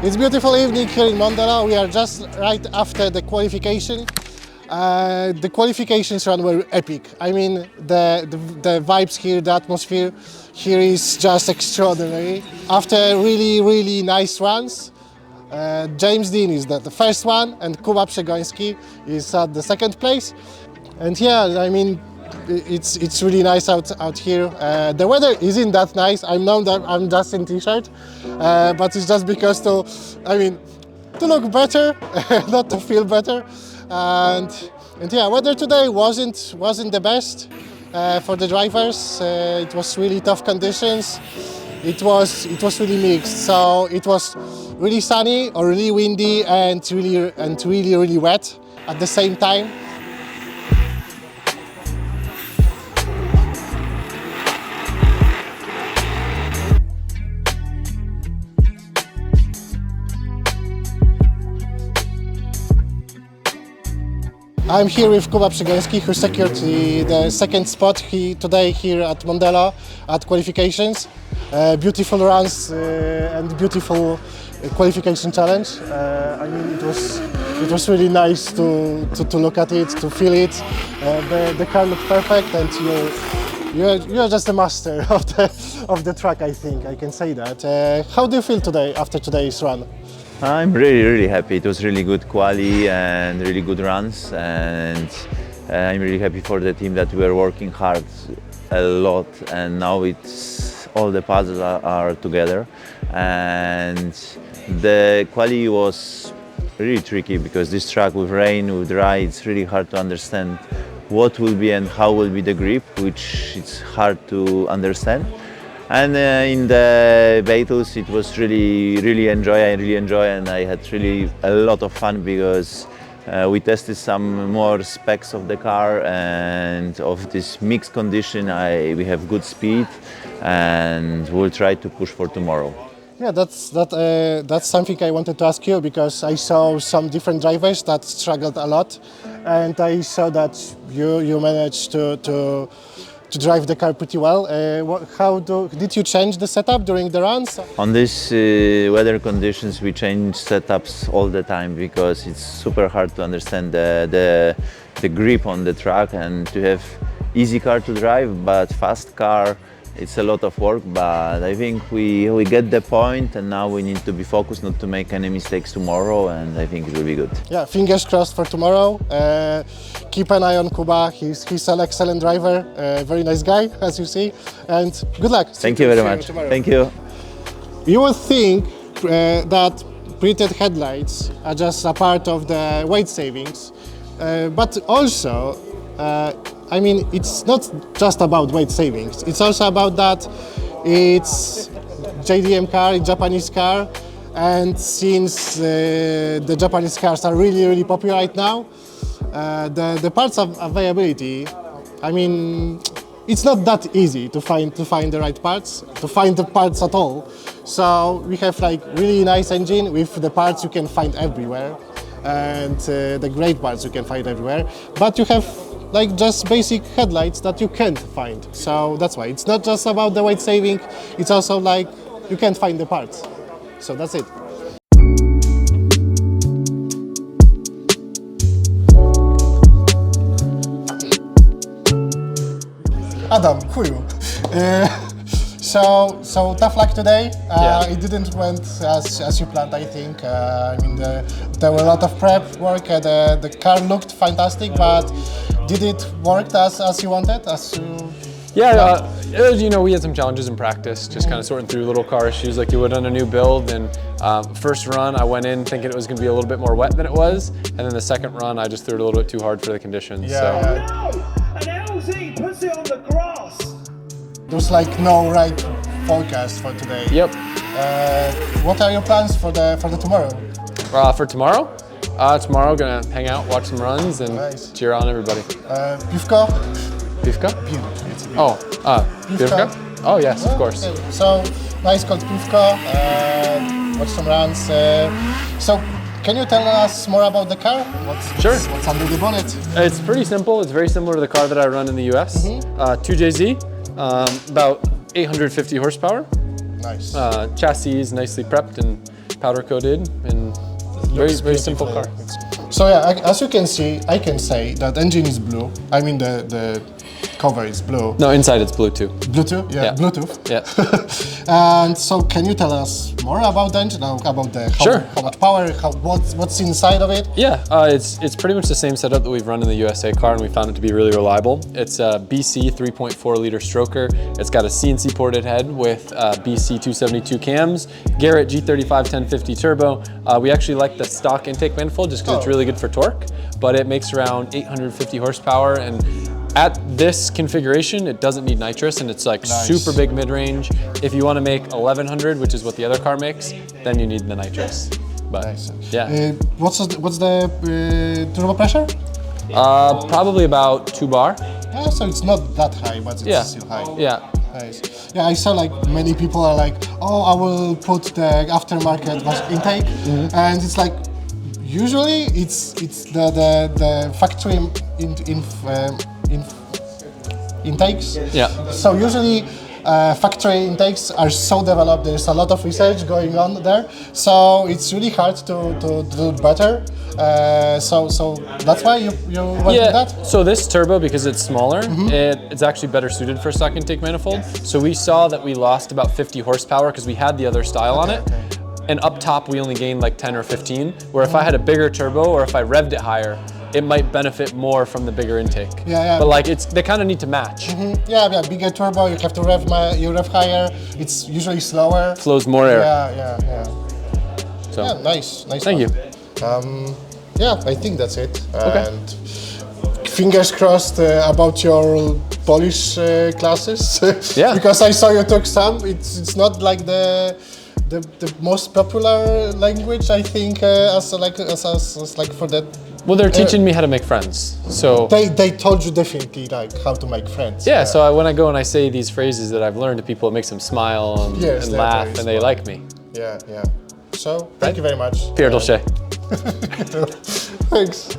It's beautiful evening here in Mondello. We are just right after the qualification. The qualifications run were epic. I mean, the vibes here, the atmosphere here is just extraordinary. After really nice runs, James Dean is the first one, and Kuba Przygoński is at the second place. And yeah, I mean, it's really nice out here. The weather isn't that nice. I know that I'm just in t-shirt, but it's just because to look better, not to feel better. And yeah, weather today wasn't the best for the drivers. It was really tough conditions. It was really mixed. So it was really sunny or really windy and really wet at the same time. I'm here with Kuba Przygoński, who secured the second spot today here at Mondello at qualifications. Beautiful runs and beautiful qualification challenge. I mean, it was really nice to look at it, to feel it. The car looked perfect, and you're just a master of the track. I think I can say that. How do you feel today after today's run? I'm really happy. It was really good quali and really good runs, and I'm really happy for the team that we are working hard a lot, and now it's all the puzzles are together. And the quali was really tricky because this track with rain, with dry, it's really hard to understand what will be and how will be the grip, which it's hard to understand. And in the battles, it was I really enjoy, and I had really a lot of fun because we tested some more specs of the car and of this mixed condition. We have good speed, and we'll try to push for tomorrow. Yeah, that's something I wanted to ask you, because I saw some different drivers that struggled a lot, and I saw that you managed to drive the car pretty well. Did you change the setup during the runs? On these weather conditions, we change setups all the time because it's super hard to understand the grip on the track, and to have easy car to drive but fast car, it's a lot of work. But I think we get the point, and now we need to be focused not to make any mistakes tomorrow, and I think it will be good. Yeah, fingers crossed for tomorrow. Keep an eye on Kuba. He's an excellent driver, very nice guy, as you see, and good luck. Thank you very much. Thank you. You would think that printed headlights are just a part of the weight savings, but also I mean, it's not just about weight savings. It's also about that it's JDM car, Japanese car, and since the Japanese cars are really popular right now, the parts availability, I mean, it's not that easy to find the right parts, to find the parts at all. So we have like really nice engine with the parts you can find everywhere, and the great parts you can find everywhere. But you have like just basic headlights that you can't find. So that's why it's not just about the weight saving, it's also like you can't find the parts. So that's it. Adam, chuju. So tough luck today. It didn't went as you planned, I think. I mean, there were a lot of prep work. The car looked fantastic, but did it work as you wanted? Yeah, you know, we had some challenges in practice, just kind of sorting through little car issues like you would on a new build. And first run, I went in thinking it was going to be a little bit more wet than it was, and then the second run, I just threw it a little bit too hard for the conditions. Yeah. No! An LZ puts it on the grass! There's like no right forecast for today. Yep. What are your plans for the tomorrow? For tomorrow? Tomorrow, gonna hang out, watch some runs, and cheer on everybody. Piwko? Piwka? Beer. It's a beer. Oh, Piwka? Oh yes, of course. Okay. So, nice cold piwko, watch some runs. So, can you tell us more about the car? What's under the bonnet? It's pretty simple. It's very similar to the car that I run in the US. 2JZ, about 850 horsepower. Nice. Chassis is nicely prepped and powder coated, and very simple car. So yeah, as you can see, I can say that engine is blue. I mean the cover is blue. No, inside it's blue too. Bluetooth, yeah, Yeah. Bluetooth. Yeah. And so, can you tell us more about the engine, about the Sure. how much power, what's inside of it? Yeah, it's pretty much the same setup that we've run in the USA car, and we found it to be really reliable. It's a BC 3.4 liter stroker. It's got a CNC ported head with BC 272 cams, Garrett G35 1050 turbo. We actually like the stock intake manifold just because it's really good for torque, but it makes around 850 horsepower, and at this configuration, it doesn't need nitrous, and it's like super big mid-range. If you want to make 1100, which is what the other car makes, then you need the nitrous. But yeah, What's the turbo pressure? probably about 2 bar. Yeah, so it's not that high, but it's still high. Yeah. Nice. Yeah, I saw like many people are like, oh, I will put the aftermarket intake, and it's like usually it's the factory intakes. Yeah. So usually factory intakes are so developed. There's a lot of research going on there. So it's really hard to do better. So that's why you went with that? So this turbo, because it's smaller, it's actually better suited for stock intake manifold. So we saw that we lost about 50 horsepower because we had the other style on it. And up top, we only gained like 10 or 15, where if I had a bigger turbo or if I revved it higher, it might benefit more from the bigger intake. Yeah. But like they kind of need to match. Yeah, bigger turbo, you have to rev higher, it's usually slower. Flows more air. Yeah. So Yeah, nice. thank you. Yeah, I think that's it. Okay. And fingers crossed about your Polish classes. Yeah. Because I saw you took some. It's not like the most popular language, I think, as like for that. Well, they're teaching me how to make friends. So They told you definitely like how to make friends. yeah, so when I go and I say these phrases that I've learned to people, it makes them smile and, Yes, and they're laugh, very and they like me. Yeah. So thank you very much. Pierre Dolce. Thanks.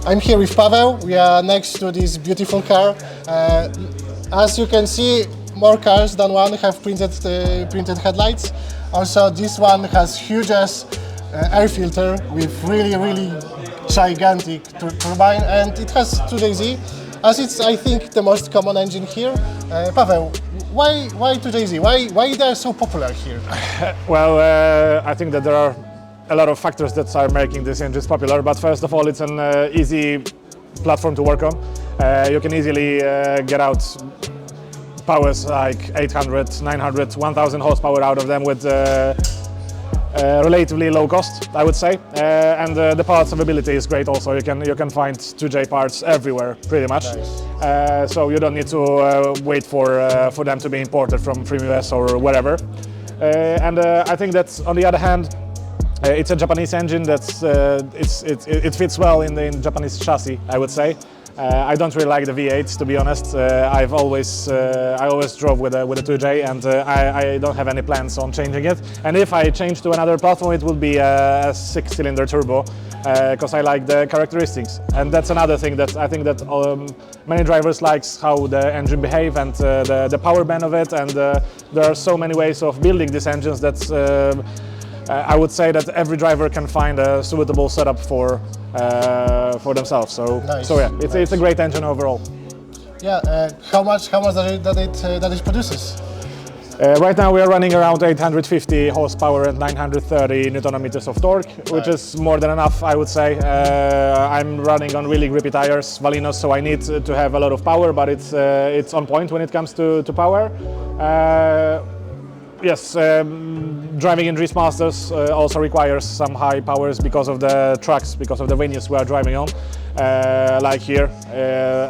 I'm here with Paweł. We are next to this beautiful car. As you can see, more cars than one have printed headlights. Also, this one has hugest air filter with really gigantic turbine, and it has 2JZ, as it's I think the most common engine here. Paweł, why 2JZ? Why they are so popular here? Well, I think that there are a lot of factors that are making this engine popular, but first of all, it's an easy platform to work on. You can easily get out powers like 800, 900, 1000 horsepower out of them with relatively low cost, I would say. And the parts availability is great also. You can find 2J parts everywhere, pretty much. Nice. So you don't need to wait for them to be imported from US or wherever. And I think that on the other hand, it's a Japanese engine that's it fits well in the Japanese chassis, I would say. I don't really like the V8s, to be honest. I always drove with a 2J, and I don't have any plans on changing it. And if I change to another platform, it will be a 6-cylinder turbo, because I like the characteristics. And that's another thing that I think that many drivers likes how the engine behave and the power band of it. And there are so many ways of building these engines that I would say that every driver can find a suitable setup for themselves. So, nice. So yeah, it's a great engine overall. Yeah, how much that it produces? Right now we are running around 850 horsepower and 930 Newton meters of torque, which is more than enough, I would say. I'm running on really grippy tires, Valinos, so I need to have a lot of power, but it's on point when it comes to power. Yes, driving in Race Masters also requires some high powers because of the trucks, because of the venues we are driving on. Like here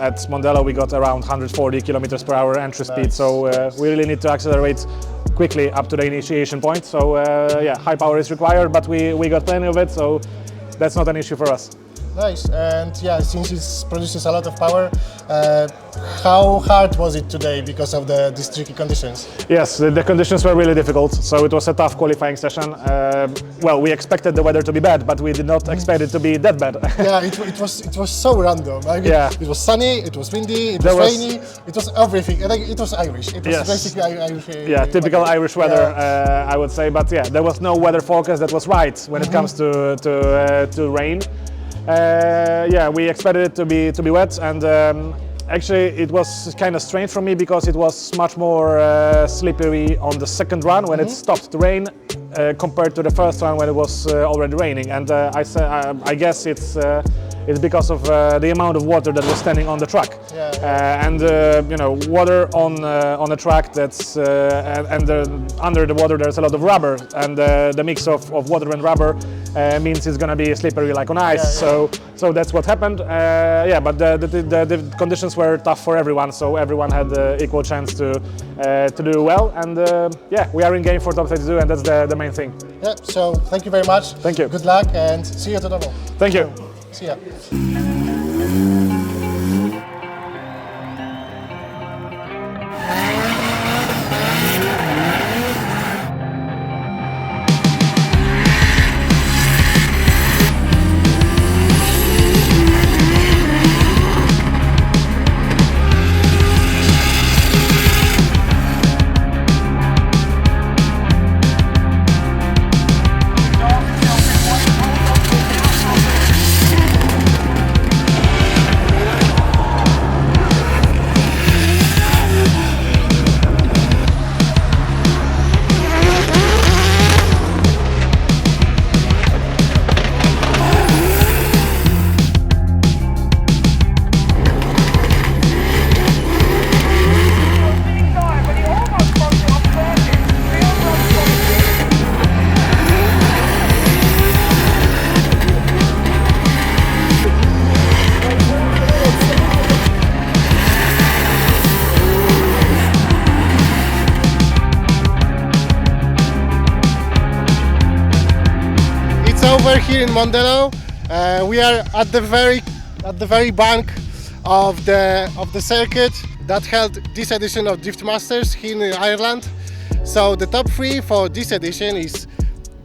at Mondello, we got around 140 kilometers per hour entry speed, so we really need to accelerate quickly up to the initiation point. So yeah, high power is required, but we got plenty of it, so that's not an issue for us. Nice. And yeah, since it produces a lot of power, how hard was it today because of these tricky conditions? Yes, the conditions were really difficult, so it was a tough qualifying session. Well, we expected the weather to be bad, but we did not expect it to be that bad. Yeah, it was so random. I mean, Yeah. it was sunny, it was windy, it was rainy, it was everything. And it was Irish. It was basically Irish. Yeah, typical Irish weather, I would say. But yeah, there was no weather forecast that was right when it comes to rain. Yeah, we expected it to be wet, and actually it was kind of strange for me because it was much more slippery on the second run when it stopped to rain compared to the first run when it was already raining. And I guess it's because of the amount of water that was standing on the track. And you know, water on a track that's under the water there's a lot of rubber, and the mix of water and rubber means it's going to be slippery like on ice. So that's what happened. Yeah, but the conditions were tough for everyone, so everyone had equal chance to do well. And yeah, we are in game for top 32, and that's the main thing. Yeah. So thank you very much. Thank you. Good luck, and see you tomorrow. Thank you. See ya. Over here in Mondello, we are at the very bank of the circuit that held this edition of Drift Masters here in Ireland. So the top three for this edition is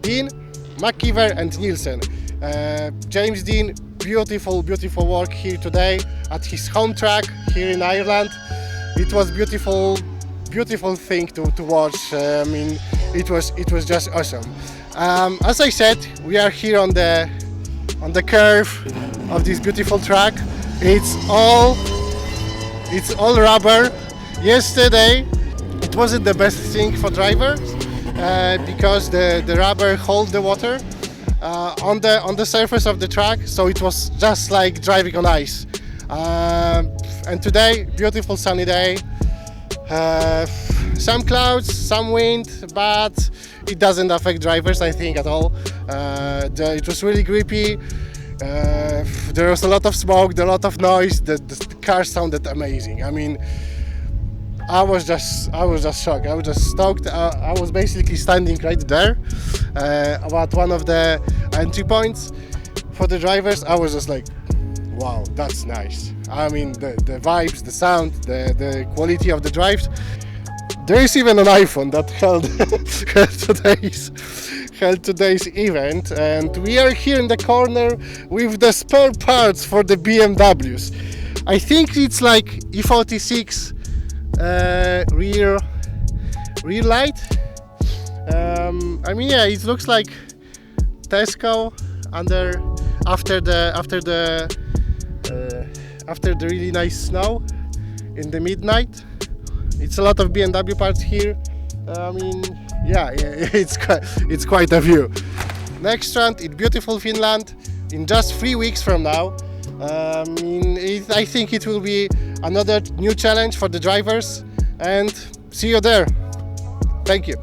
Dean, McKeever and Nielsen. James Dean, beautiful work here today at his home track here in Ireland. It was beautiful thing to watch. I mean, it was just awesome. As I said, we are here on the curve of this beautiful track. It's all rubber. Yesterday, it wasn't the best thing for drivers because the rubber hold the water on the surface of the track, so it was just like driving on ice. And today, beautiful sunny day. Some clouds, some wind, but it doesn't affect drivers, I think, at all. It was really grippy. There was a lot of smoke, a lot of noise. The car sounded amazing. I mean, I was just shocked. I was just stoked. I was basically standing right there about one of the entry points for the drivers. I was just like, wow, that's nice. I mean, the vibes, the sound, the quality of the drives. There is even an iPhone that held today's event, and we are here in the corner with the spare parts for the BMWs. I think it's like E46 rear light. I mean, yeah, it looks like Tesco after the really nice snow in the midnight. It's a lot of BMW parts here. I mean, yeah, it's quite a view. Next round in beautiful Finland in just 3 weeks from now. I think it will be another new challenge for the drivers, and see you there. Thank you.